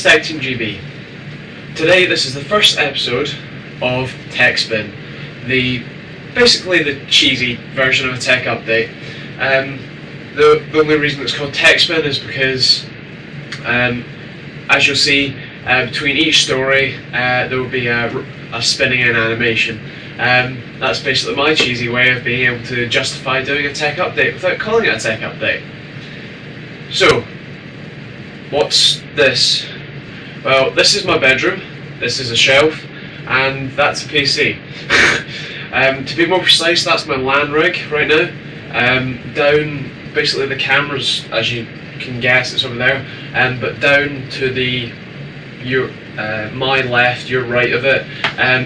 it's TechteamGB. Today this is the first episode of Techspin, basically the cheesy version of a tech update. The only reason it's called Techspin is because, as you'll see, between each story there will be a spinning in animation. That's basically my cheesy way of being able to justify doing a tech update without calling it a tech update. So, what's this? Well, this is my bedroom, this is a shelf, and that's a PC. To be more precise, that's my LAN rig right now. Down, basically the cameras, as you can guess, it's over there, but down to my left, your right of it,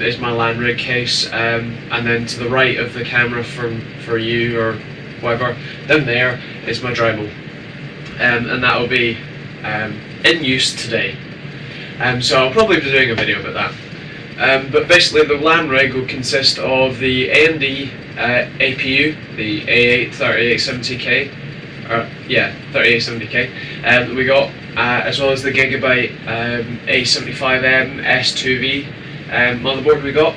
is my LAN rig case, and then to the right of the camera for you or whatever, down there is my drywall, and that will be in use today. So I'll probably be doing a video about that. But basically the LAN rig will consist of the AMD APU, the A83870K, 3870K, we got, as well as the Gigabyte A75M S2V motherboard we got.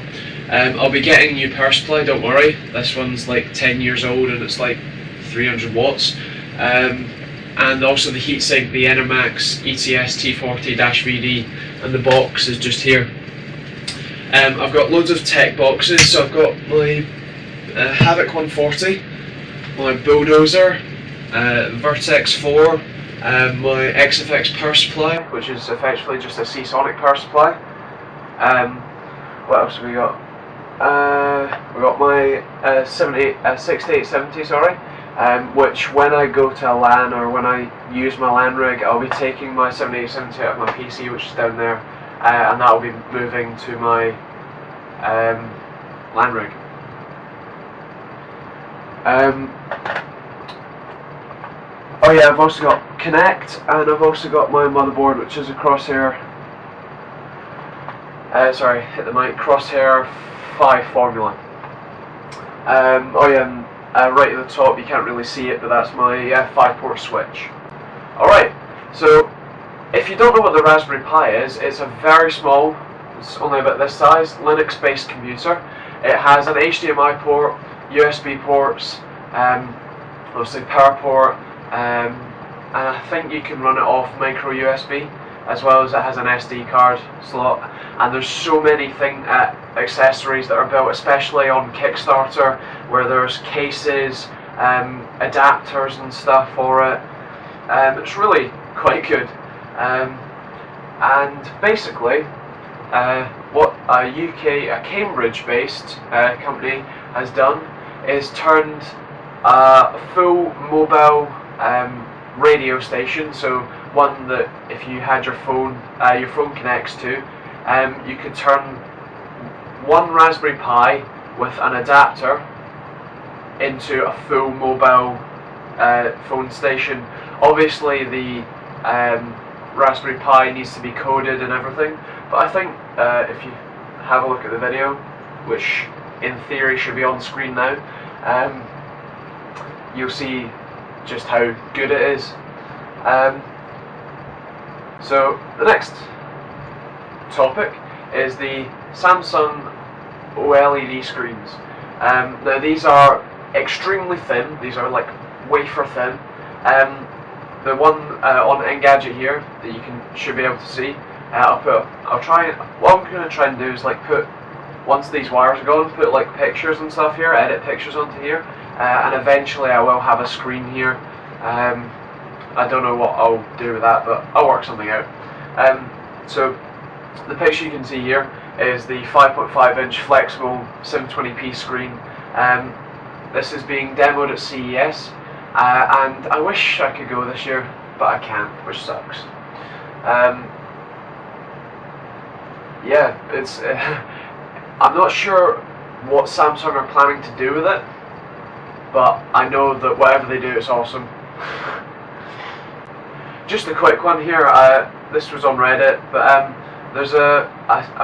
I'll be getting a new power supply, don't worry. This one's like 10 years old and it's like 300 watts. And also the heatsink, the Enermax ETS T40-VD, and the box is just here. I've got loads of tech boxes, so I've got my Havoc 140, my Bulldozer, Vertex 4, my XFX power supply, which is effectively just a Seasonic power supply. What else have we got? We got my 6870, sorry. Which when I go to a LAN or when I use my LAN rig, I'll be taking my 7870 out of my PC, which is down there, and that will be moving to my LAN rig. Oh yeah, I've also got Connect, and I've also got my motherboard, which is a Crosshair, sorry, hit the mic, Crosshair 5 Formula. Oh yeah, right at the top, you can't really see it, but that's my 5-port switch. Alright, so if you don't know what the Raspberry Pi is, it's a very small, it's only about this size, Linux-based computer. It has an HDMI port, USB ports, obviously power port, and I think you can run it off micro USB, as well as it has an SD card slot. And there's so many accessories that are built, especially on Kickstarter, where there's cases, adapters and stuff for it. It's really quite good. And basically, what a Cambridge-based company has done is turned a full mobile radio station, so one that if you had your phone connects to, you could turn one Raspberry Pi with an adapter into a full mobile phone station. Obviously the Raspberry Pi needs to be coded and everything, but I think if you have a look at the video, which in theory should be on screen now, you'll see just how good it is. So the next topic is the Samsung OLED screens. Now these are extremely thin, these are like wafer thin. The one on Engadget here that you should be able to see, what I'm going to try and do is like once these wires are gone, put like pictures and stuff here, edit pictures onto here, and eventually I will have a screen here. I don't know what I'll do with that, but I'll work something out. So the picture you can see here is the 5.5-inch flexible 720p screen. This is being demoed at CES, and I wish I could go this year, but I can't, which sucks. Yeah, it's. I'm not sure what Samsung are planning to do with it, but I know that whatever they do, it's awesome. Just a quick one here. This was on Reddit, but there's a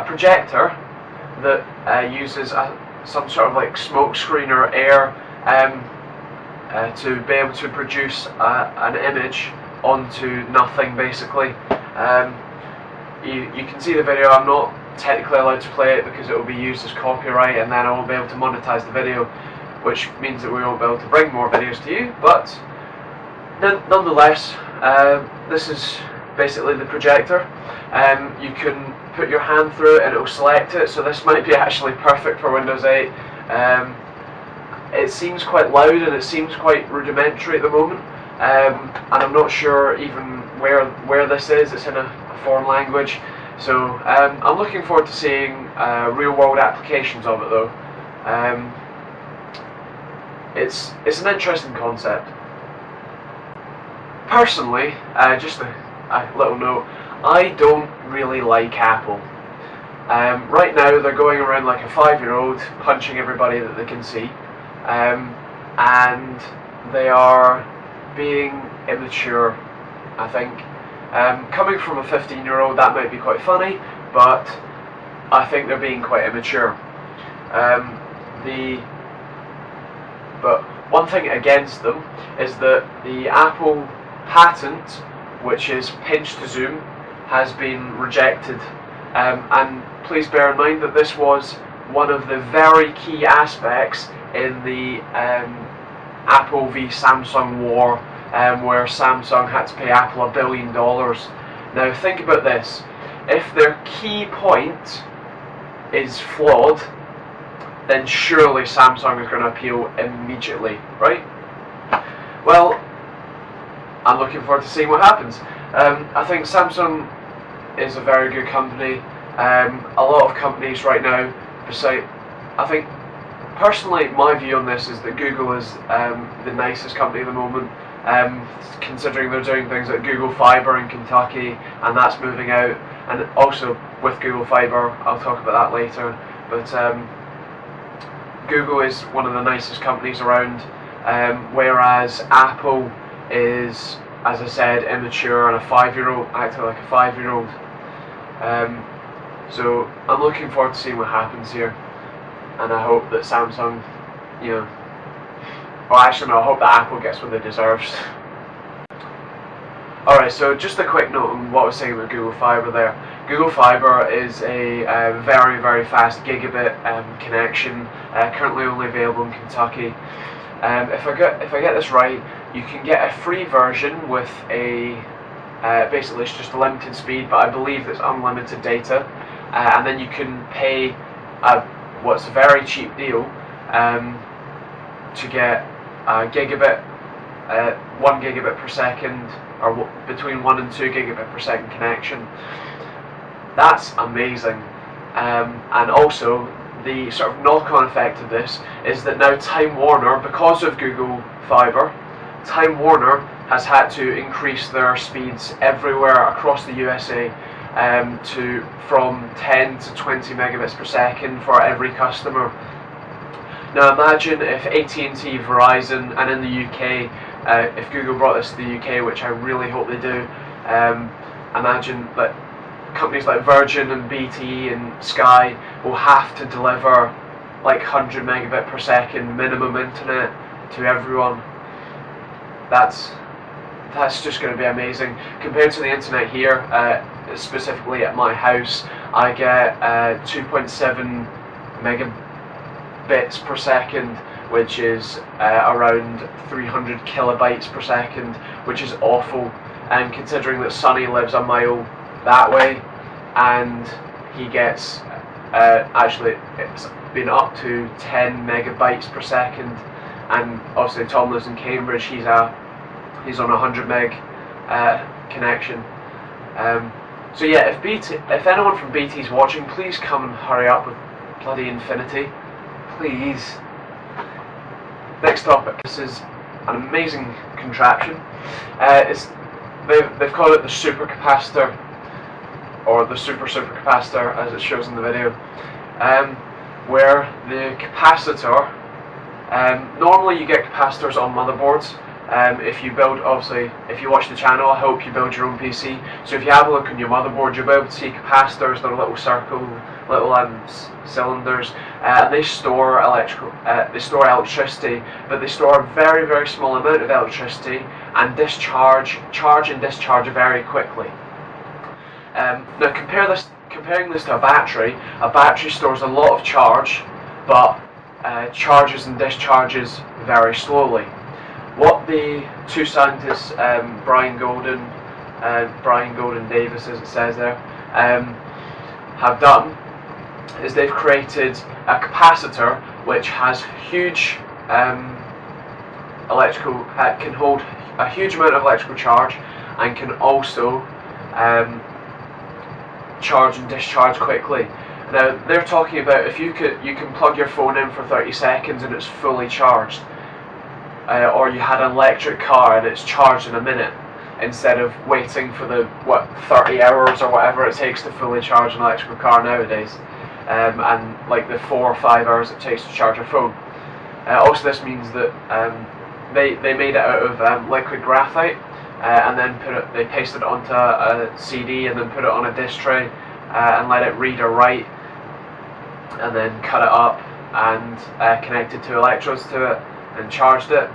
projector that uses some sort of like smoke screen or air to be able to produce an image onto nothing, basically. you can see the video. I'm not technically allowed to play it because it will be used as copyright, and then I won't be able to monetize the video, which means that we won't be able to bring more videos to you. But nonetheless, this is basically the projector. You can put your hand through it and it will select it, so this might be actually perfect for Windows 8. It seems quite loud and it seems quite rudimentary at the moment, and I'm not sure even where this is. It's in a foreign language, so I'm looking forward to seeing real-world applications of it though. It's an interesting concept. Personally, just a little note, I don't really like Apple. Right now they're going around like a 5-year-old punching everybody that they can see, and they are being immature, I think. Coming from a 15-year-old, that might be quite funny, but I think they're being quite immature. But one thing against them is that the Apple patent, which is pinch to zoom, has been rejected. And please bear in mind that this was one of the very key aspects in the Apple v Samsung war, where Samsung had to pay Apple $1 billion. Now think about this: if their key point is flawed, then surely Samsung is going to appeal immediately, right? Well, I'm looking forward to seeing what happens. I think Samsung is a very good company. A lot of companies right now, I think personally my view on this is that Google is the nicest company at the moment, considering they're doing things like Google Fiber in Kentucky, and that's moving out, and also with Google Fiber, I'll talk about that later, but Google is one of the nicest companies around, whereas Apple is, as I said, immature and acting like a 5-year-old. So I'm looking forward to seeing what happens here, and I hope that Samsung, I hope that Apple gets what they deserves. Alright, so just a quick note on what I was saying about Google Fiber there. Google Fiber is a very, very fast gigabit connection, currently only available in Kentucky. If I get this right, you can get a free version with a basically it's just a limited speed, but I believe it's unlimited data, and then you can pay what's a very cheap deal to get a gigabit, 1 gigabit per second, or between 1 and 2 gigabit per second connection. That's amazing, and also the sort of knock-on effect of this is that now Time Warner, because of Google Fiber, Time Warner has had to increase their speeds everywhere across the USA from 10 to 20 megabits per second for every customer. Now imagine if AT&T, Verizon, and in the UK, if Google brought this to the UK, which I really hope they do, imagine that companies like Virgin and BT and Sky will have to deliver like 100 megabit per second minimum internet to everyone. That's just going to be amazing. Compared to the internet here, specifically at my house, I get 2.7 megabits per second, which is around 300 kilobytes per second, which is awful. And considering that Sonny lives a mile that way, and he gets actually it's been up to 10 megabytes per second, and obviously Tom lives in Cambridge, he's on a 100 meg connection. So yeah, if anyone from BT is watching, please come and hurry up with bloody Infinity, please. Next topic. This is an amazing contraption. They've called it the super capacitor, or the super capacitor as it shows in the video, where the capacitor, normally you get capacitors on motherboards. If you watch the channel, I hope you build your own PC. So if you have a look on your motherboard, you'll be able to see capacitors. They're little cylinders, and they store electricity, but they store a very, very small amount of electricity and charge and discharge very quickly. Now comparing this to a battery stores a lot of charge, but charges and discharges very slowly. What the two scientists, Brian Golden Davis, as it says there, have done is they've created a capacitor which has huge can hold a huge amount of electrical charge, and can also charge and discharge quickly. Now they're talking about if you can plug your phone in for 30 seconds and it's fully charged, or you had an electric car and it's charged in a minute, instead of waiting for the 30 hours or whatever it takes to fully charge an electrical car nowadays, and like the 4 or 5 hours it takes to charge a phone. Also, this means that they made it out of liquid graphite, and then they pasted it onto a CD and then put it on a disc tray, and let it read or write, and then cut it up and connected two electrodes to it and charged it.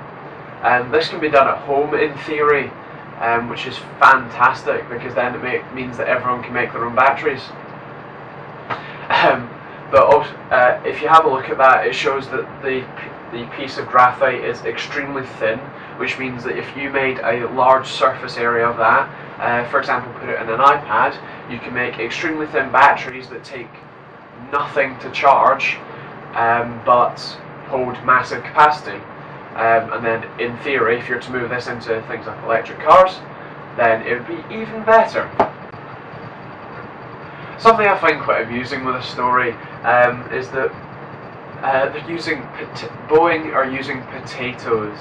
And this can be done at home in theory, which is fantastic, because then it means that everyone can make their own batteries. But also, if you have a look at that, it shows that the piece of graphite is extremely thin, which means that if you made a large surface area of that, for example put it in an iPad, you can make extremely thin batteries that take nothing to charge, but hold massive capacity. And then in theory, if you're to move this into things like electric cars, then it would be even better. Something I find quite amusing with this story is that Boeing are using potatoes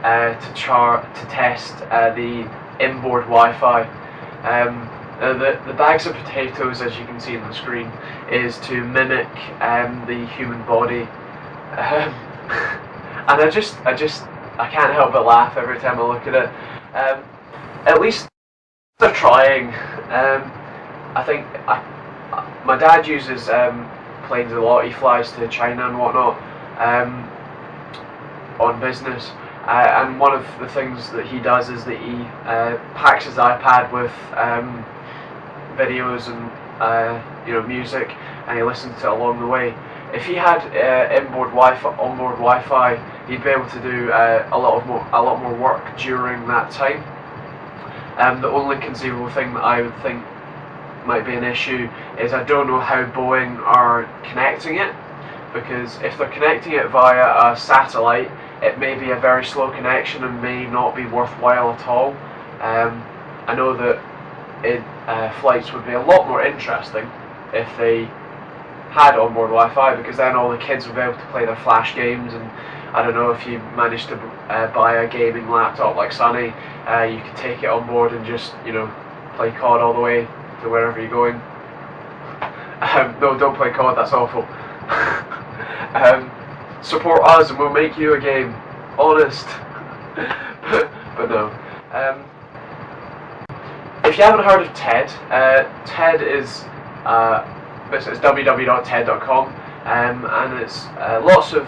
to test the inboard Wi-Fi. The bags of potatoes, as you can see on the screen, is to mimic the human body, and I can't help but laugh every time I look at it. At least they're trying. I think my dad uses planes a lot. He flies to China and whatnot on business, and one of the things that he does is that he packs his iPad with videos and music, and he listens to it along the way. If he had onboard Wi-Fi, he'd be able to do a lot more work during that time. The only conceivable thing that I would think might be an issue is I don't know how Boeing are connecting it, because if they're connecting it via a satellite, it may be a very slow connection and may not be worthwhile at all. I know that flights would be a lot more interesting if they had onboard Wi-Fi, because then all the kids would be able to play their flash games, and I don't know if you managed to buy a gaming laptop like Sonny, you could take it on board and just play COD all the way to wherever you're going. No, don't play COD, that's awful. Support us and we'll make you a game, honest. But no. If you haven't heard of TED, TED is it's www.ted.com, and it's lots of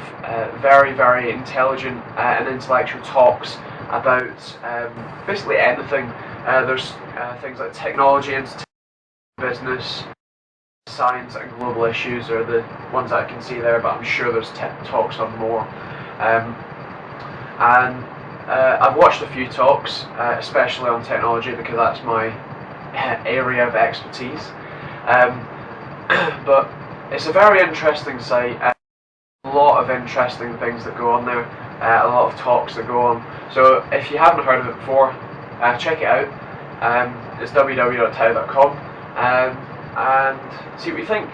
very, very intelligent and intellectual talks about basically anything. There's things like technology, entertainment, business, science and global issues are the ones that I can see there, but I'm sure there's talks on more. And I've watched a few talks, especially on technology, because that's my area of expertise. But it's a very interesting site, a lot of interesting things that go on there, a lot of talks that go on. So if you haven't heard of it before, check it out. It's www.ted.com, and see what you think.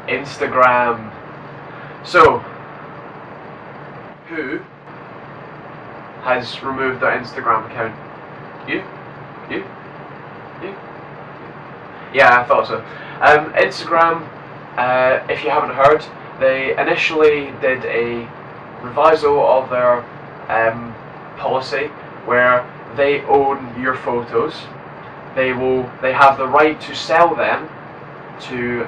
Instagram. So, who has removed their Instagram account? You? Yeah, I thought so. Instagram, if you haven't heard, they initially did a revisal of their policy where they own your photos. They have the right to sell them to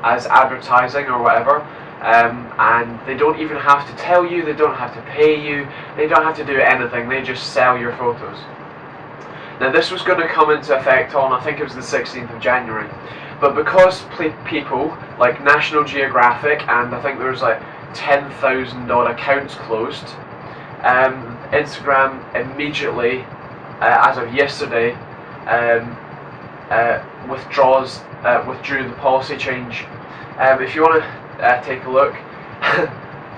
as advertising or whatever, and they don't even have to tell you, they don't have to pay you, they don't have to do anything, they just sell your photos. Now this was going to come into effect on, I think it was the 16th of January, but because people like National Geographic, and I think there was like 10,000 odd accounts closed, Instagram immediately, as of yesterday, withdrew the policy change. If you want to take a look,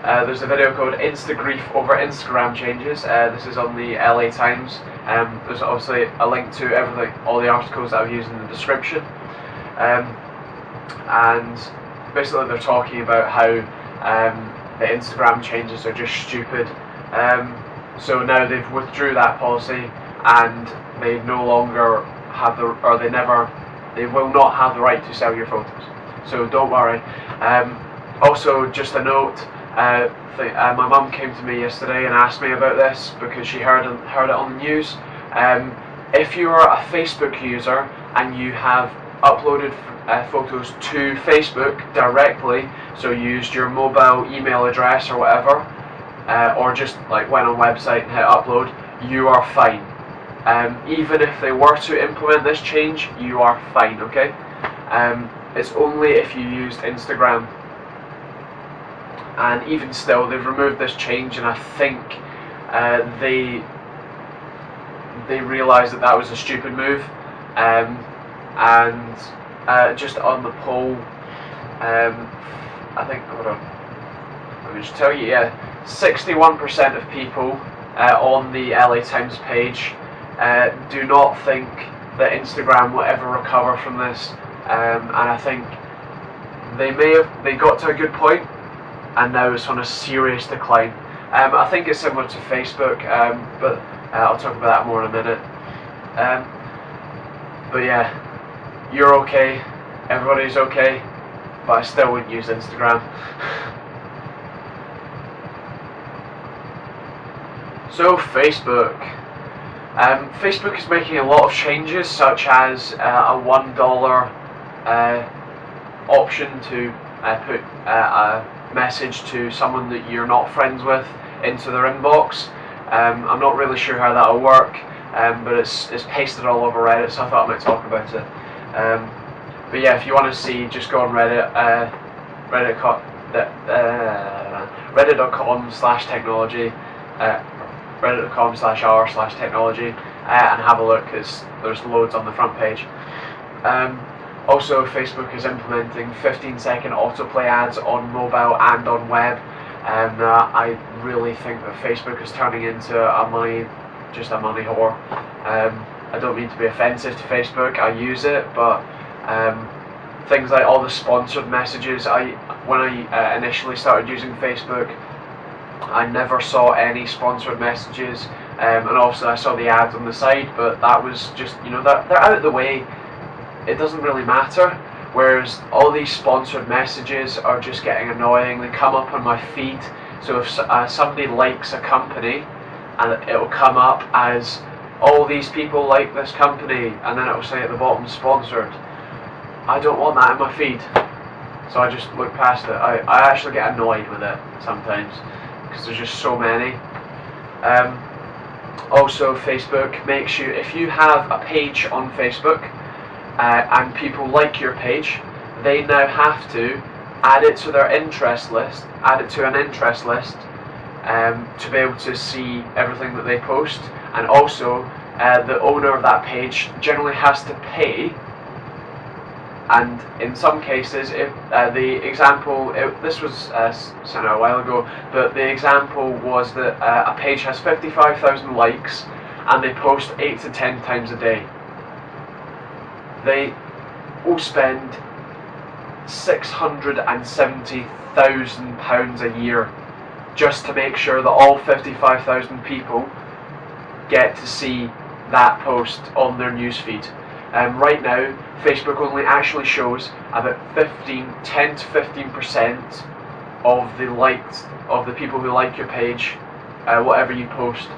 there's a video called Grief over Instagram changes. This is on the LA Times. There's obviously a link to everything, all the articles that I've used in the description. And basically they're talking about how the Instagram changes are just stupid. So now they've withdrew that policy, and they no longer have they will not have the right to sell your photos. So don't worry. Also, just a note, my mum came to me yesterday and asked me about this because she heard it on the news. If you are a Facebook user and you have uploaded photos to Facebook directly, so used your mobile email address or whatever, or just like went on website and hit upload, you are fine. Even if they were to implement this change, you are fine, okay? It's only if you used Instagram. And even still, they've removed this change, and I think they realised that was a stupid move. And just on the poll, I think, hold on, let me just tell you, 61% of people on the LA Times page do not think that Instagram will ever recover from this, and I think they got to a good point, and now it's on a serious decline. I think it's similar to Facebook, but I'll talk about that more in a minute. But yeah, you're okay, everybody's okay, but I still wouldn't use Instagram. So Facebook. Facebook is making a lot of changes, such as a $1 option to put a message to someone that you're not friends with into their inbox. I'm not really sure how that will work, but it's pasted all over Reddit, so I thought I might talk about it. But yeah, if you want to see, just go on Reddit, reddit.com/technology, reddit.com/r/technology, and have a look, because there's loads on the front page. Also, Facebook is implementing 15-second autoplay ads on mobile and on web, and I really think that Facebook is turning into a money whore. I don't mean to be offensive to Facebook, I use it, but things like all the sponsored messages, when I initially started using Facebook, I never saw any sponsored messages, and also I saw the ads on the side, but that was just, they're out of the way, it doesn't really matter. Whereas all these sponsored messages are just getting annoying. They come up on my feed, so if somebody likes a company, and it will come up as all these people like this company, and then it will say at the bottom sponsored. I don't want that in my feed, so I just look past it. I actually get annoyed with it sometimes, because there's just so many. Also, Facebook makes you, if you have a page on Facebook and people like your page, they now have to add it to their interest list, to be able to see everything that they post. And also, the owner of that page generally has to pay. And in some cases, if this was sent out a while ago, but the example was that a page has 55,000 likes and they post 8 to 10 times a day. They will spend £670,000 a year just to make sure that all 55,000 people get to see that post on their newsfeed. Right now, Facebook only actually shows about 10 to 15% of the people who like your page, whatever you post.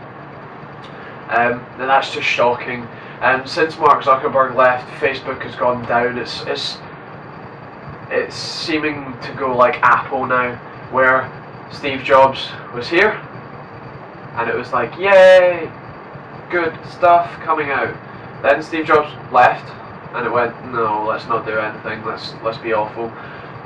Now that's just shocking. Since Mark Zuckerberg left, Facebook has gone down. It's seeming to go like Apple now, where Steve Jobs was here, and it was like, yay, good stuff coming out. Then Steve Jobs left, and it went, no, let's not do anything. Let's be awful.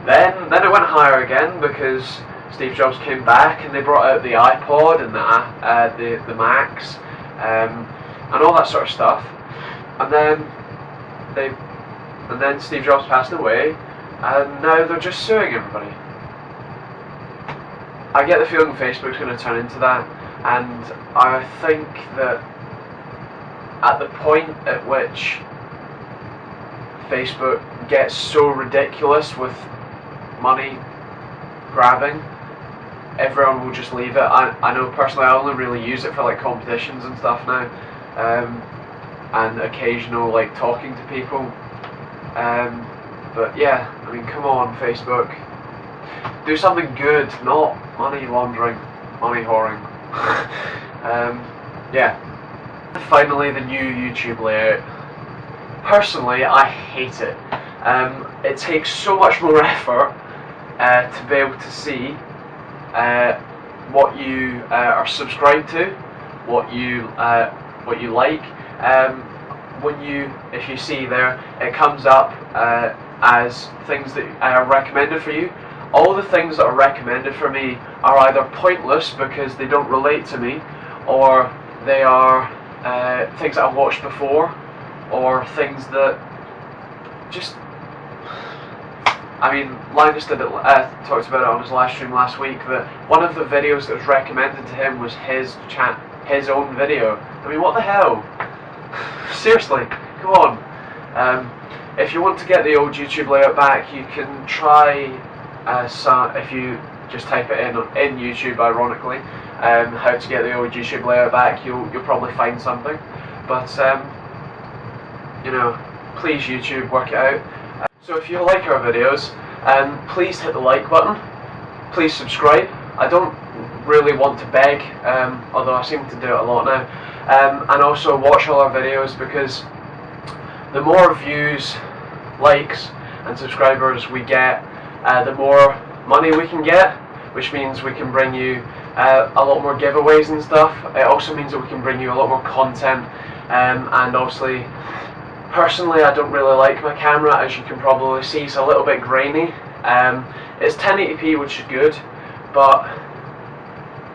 Then it went higher again because Steve Jobs came back and they brought out the iPod and the Macs, and all that sort of stuff. And then Steve Jobs passed away, and now they're just suing everybody. I get the feeling Facebook's going to turn into that, and I think that at the point at which Facebook gets so ridiculous with money grabbing, everyone will just leave it. I know personally I only really use it for like competitions and stuff now, and occasional like talking to people, but yeah, I mean, come on, Facebook, do something good, not money laundering, money whoring. Yeah. Finally, the new YouTube layout. Personally, I hate it. It takes so much more effort to be able to see what you are subscribed to, what you like. If you see there, it comes up as things that are recommended for you. All the things that are recommended for me are either pointless because they don't relate to me, or they are things that I've watched before, or things that just... I mean, Linus did it, talked about it on his live stream last week, that one of the videos that was recommended to him was his own video. I mean, what the hell? Seriously, come on. If you want to get the old YouTube layout back, you can try, if you just type it in YouTube, ironically, how to get the old YouTube layout back, you'll probably find something. But you know, please YouTube, work it out. So if you like our videos, please hit the like button, please subscribe. I don't really want to beg, although I seem to do it a lot now, and also watch all our videos, because the more views, likes and subscribers we get, the more money we can get, which means we can bring you a lot more giveaways and stuff. It also means that we can bring you a lot more content, and obviously, personally, I don't really like my camera, as you can probably see. It's a little bit grainy. It's 1080p, which is good, but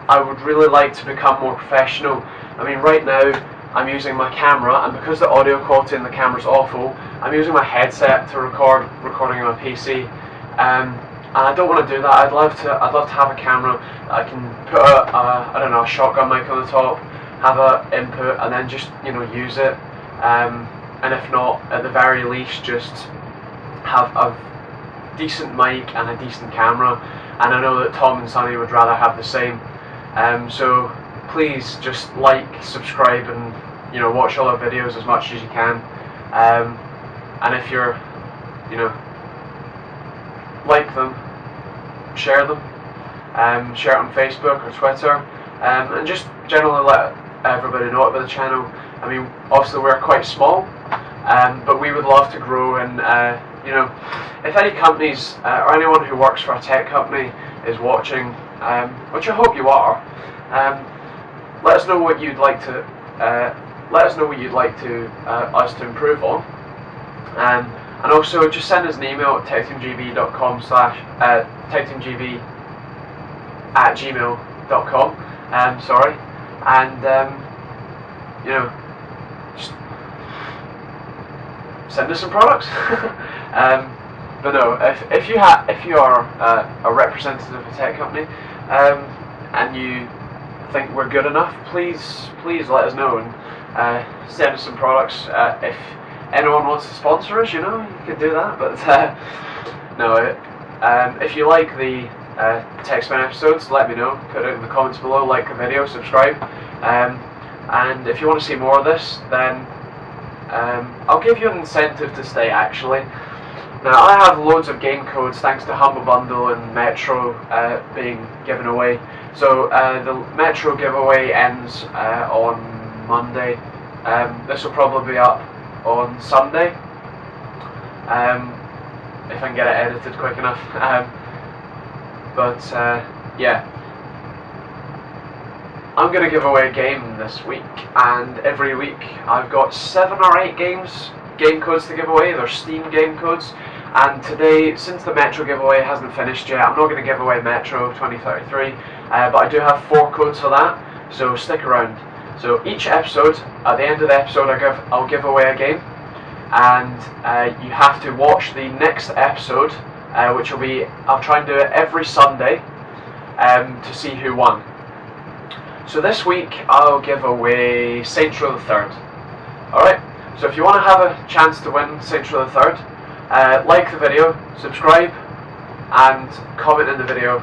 I would really like to become more professional. I mean, right now I'm using my camera, and because the audio quality in the camera is awful, I'm using my headset to recording on my PC. And I don't want to do that. I'd love to have a camera that I can put I don't know, a shotgun mic on the top, have a input, and then just, you know, use it. And if not, at the very least, just have a decent mic and a decent camera. And I know that Tom and Sonny would rather have the same. So please just like, subscribe, and, you know, watch all our videos as much as you can. And if you're, you know, like them, share them, share it on Facebook or Twitter, and just generally let everybody know about the channel. I mean, obviously we're quite small, but we would love to grow, and you know, if any companies or anyone who works for a tech company is watching, which I hope you are, let us know what you'd like to us to improve on, and also just send us an email at TechteamGB.com TechteamGB@gmail.com. Sorry, and you know, just send us some products. But no, if you are a representative of a tech company, and you think we're good enough, please let us know, and send us some products. If anyone wants to sponsor us, you know, you can do that. But no, if you like the Techspin episodes, let me know. Put it in the comments below. Like the video, subscribe. And if you want to see more of this, then I'll give you an incentive to stay, actually. Now, I have loads of game codes thanks to Humble Bundle and Metro being given away. So the Metro giveaway ends on Monday. This will probably be up on Sunday, if I can get it edited quick enough. But yeah, I'm going to give away a game this week, and every week I've got 7 or 8 game codes to give away. They're Steam game codes, and today, since the Metro giveaway hasn't finished yet, I'm not going to give away Metro 2033, but I do have 4 codes for that, so stick around. So each episode, at the end of the episode, I'll give away a game, and you have to watch the next episode, which will be, I'll try and do it every Sunday, to see who won. So this week I'll give away Saints Row the Third. Alright, so if you want to have a chance to win Saints Row the Third, like the video, subscribe, and comment in the video.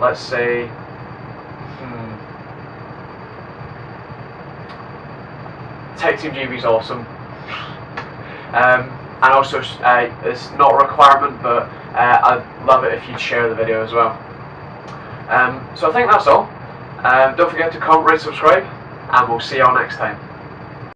Let's say, TechteamGB is awesome. And also, it's not a requirement, but I'd love it if you'd share the video as well. So I think that's all. Don't forget to comment, rate, subscribe, and we'll see you all next time.